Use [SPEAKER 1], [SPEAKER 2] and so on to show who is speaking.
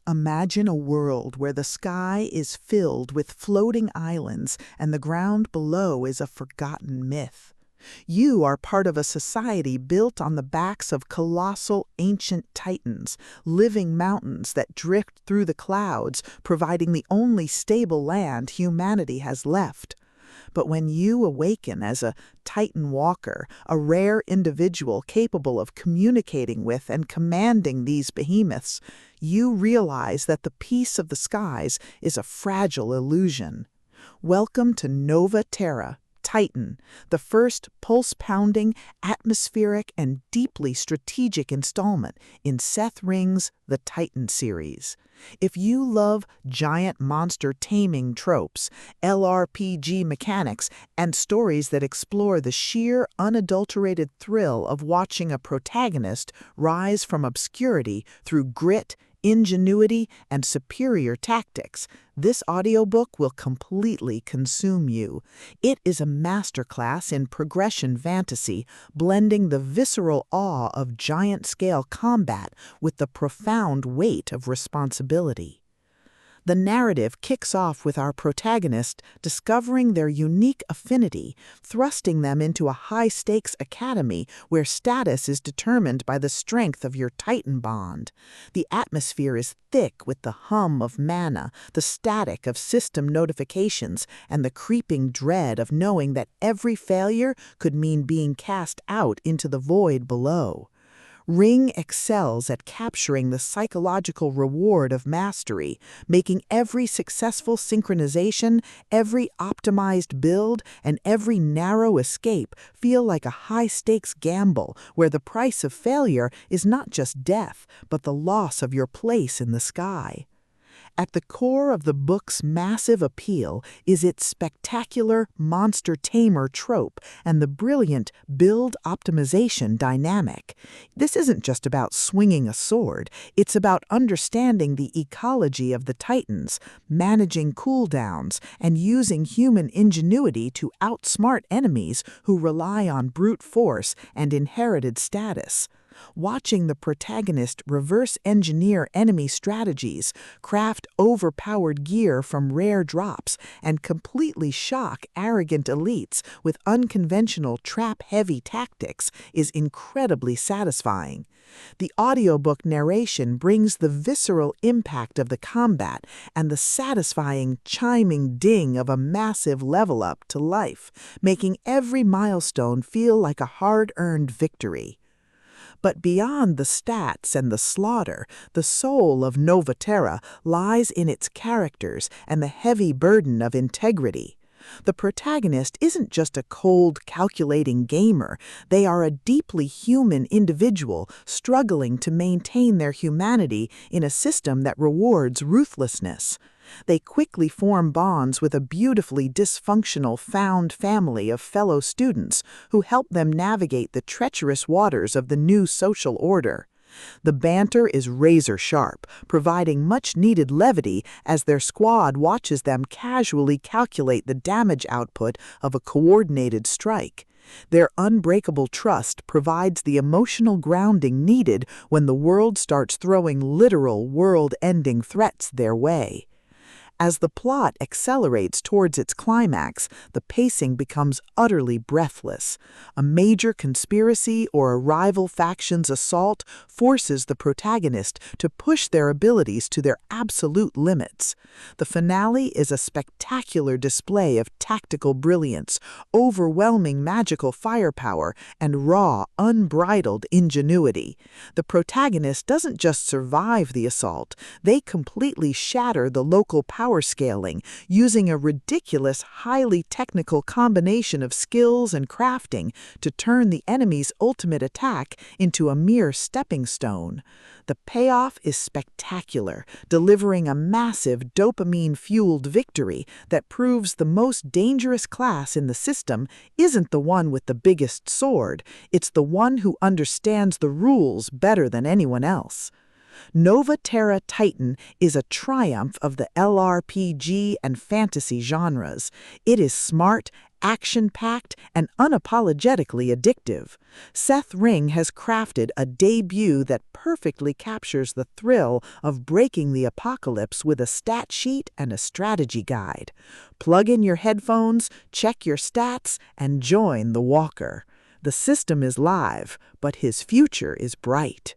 [SPEAKER 1] Imagine a world where the sky is filled with floating islands and the ground below is a forgotten myth. You are part of a society built on the backs of colossal ancient titans, living mountains that drift through the clouds, providing the only stable land humanity has left. But when you awaken as a Titan walker, a rare individual capable of communicating with and commanding these behemoths, you realize that the peace of the skies is a fragile illusion. Welcome to Nova Terra, Titan, the first pulse-pounding, atmospheric, and deeply strategic installment in Seth Ring's The Titan series. If you love giant monster taming tropes, LRPG mechanics, and stories that explore the sheer, unadulterated thrill of watching a protagonist rise from obscurity through grit, ingenuity, and superior tactics, this audiobook will completely consume you. It is a masterclass in progression fantasy, blending the visceral awe of giant-scale combat with the profound weight of responsibility. The narrative kicks off with our protagonist discovering their unique affinity, thrusting them into a high-stakes academy where status is determined by the strength of your Titan bond. The atmosphere is thick with the hum of mana, the static of system notifications, and the creeping dread of knowing that every failure could mean being cast out into the void below. Ring excels at capturing the psychological reward of mastery, making every successful synchronization, every optimized build, and every narrow escape feel like a high-stakes gamble where the price of failure is not just death, but the loss of your place in the sky. At the core of the book's massive appeal is its spectacular monster tamer trope and the brilliant build optimization dynamic. This isn't just about swinging a sword, it's about understanding the ecology of the Titans, managing cooldowns, and using human ingenuity to outsmart enemies who rely on brute force and inherited status. Watching the protagonist reverse-engineer enemy strategies, craft overpowered gear from rare drops, and completely shock arrogant elites with unconventional trap-heavy tactics is incredibly satisfying. The audiobook narration brings the visceral impact of the combat and the satisfying chiming ding of a massive level-up to life, making every milestone feel like a hard-earned victory. But beyond the stats and the slaughter, the soul of Nova Terra lies in its characters and the heavy burden of integrity. The protagonist isn't just a cold, calculating gamer. They are a deeply human individual struggling to maintain their humanity in a system that rewards ruthlessness. They quickly form bonds with a beautifully dysfunctional found family of fellow students who help them navigate the treacherous waters of the new social order. The banter is razor-sharp, providing much-needed levity as their squad watches them casually calculate the damage output of a coordinated strike. Their unbreakable trust provides the emotional grounding needed when the world starts throwing literal world-ending threats their way. As the plot accelerates towards its climax, the pacing becomes utterly breathless. A major conspiracy or a rival faction's assault forces the protagonist to push their abilities to their absolute limits. The finale is a spectacular display of tactical brilliance, overwhelming magical firepower, and raw, unbridled ingenuity. The protagonist doesn't just survive the assault, they completely shatter the local power scaling, using a ridiculous, highly technical combination of skills and crafting to turn the enemy's ultimate attack into a mere stepping stone. The payoff is spectacular, delivering a massive dopamine-fueled victory that proves the most dangerous class in the system isn't the one with the biggest sword, it's the one who understands the rules better than anyone else. Nova Terra Titan is a triumph of the LRPG and fantasy genres. It is smart, action-packed, and unapologetically addictive. Seth Ring has crafted a debut that perfectly captures the thrill of breaking the apocalypse with a stat sheet and a strategy guide. Plug in your headphones, check your stats, and join the walker. The system is live, but his future is bright.